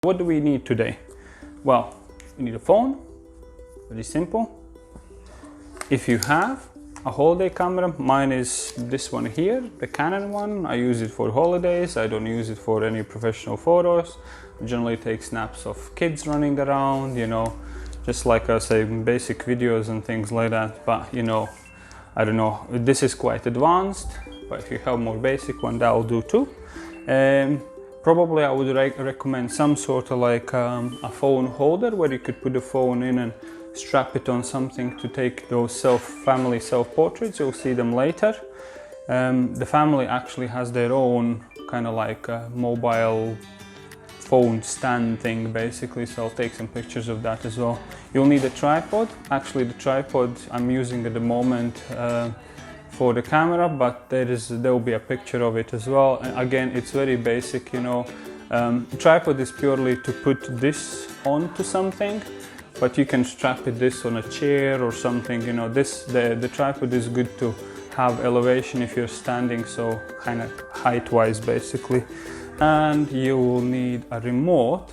What do we need today? Well, we need a phone, very simple. If you have a holiday camera, mine is this one here, the Canon one. I use it for holidays. I don't use it for any professional photos. I generally take snaps of kids running around, you know, just like I say, basic videos and things like that. But you know, I don't know, this is quite advanced, but if you have more basic one, that will do too. Probably I would recommend some sort of like a phone holder where you could put the phone in and strap it on something to take those family self-portraits. You'll see them later. The family actually has their own kind of like mobile phone stand thing basically, so I'll take some pictures of that as well. You'll need a tripod. Actually, the tripod I'm using at the moment for the camera, but there will be a picture of it as well. And again, it's very basic, you know. The tripod is purely to put this onto something, but you can strap this on a chair or something, you know. The tripod is good to have elevation if you're standing, so kind of height-wise basically. And you will need a remote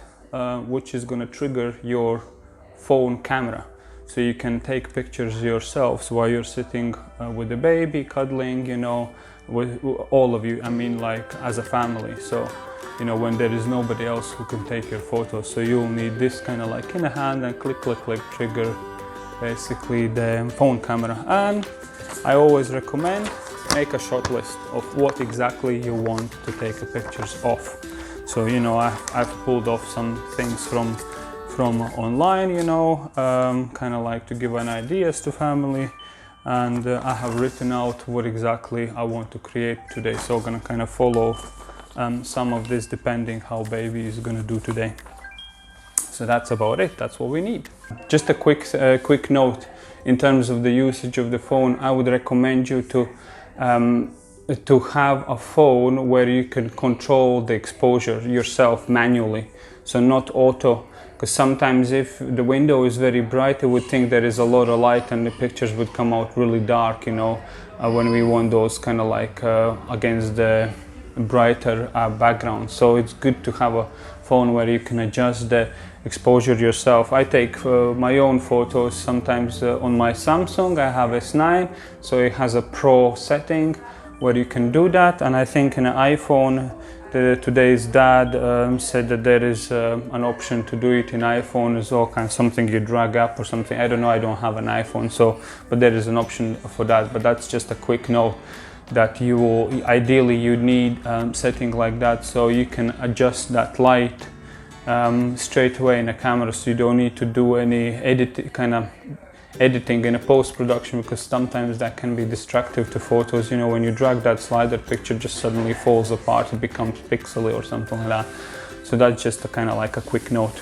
which is going to trigger your phone camera, so you can take pictures yourselves while you're sitting with the baby, cuddling, you know, with all of you, I mean like as a family. So, you know, when there is nobody else who can take your photos, so you'll need this kind of like in a hand and click, click, click, trigger basically the phone camera. And I always recommend make a shot list of what exactly you want to take the pictures of. So, you know, I've pulled off some things from online, you know, kind of like to give an ideas to family, and I have written out what exactly I want to create today. So I'm gonna kind of follow some of this depending how baby is gonna do today. So that's about it. That's what we need. Just a quick note in terms of the usage of the phone. I would recommend you to have a phone where you can control the exposure yourself manually, so not auto. Because sometimes if the window is very bright, you would think there is a lot of light and the pictures would come out really dark, you know, when we want those kind of like against the brighter background. So it's good to have a phone where you can adjust the exposure yourself. I take my own photos sometimes on my Samsung. I have S9, so it has a pro setting where you can do that. And I think in an iPhone, today's dad said that there is an option to do it in iPhone as well, kind of something you drag up or something. I don't know, I don't have an iPhone, so, but there is an option for that. But that's just a quick note that you will, ideally you need setting like that, so you can adjust that light straight away in a camera, so you don't need to do any editing in a post-production, because sometimes that can be destructive to photos. You know, when you drag that slider, picture just suddenly falls apart, it becomes pixely or something like that. So that's just a kind of like a quick note.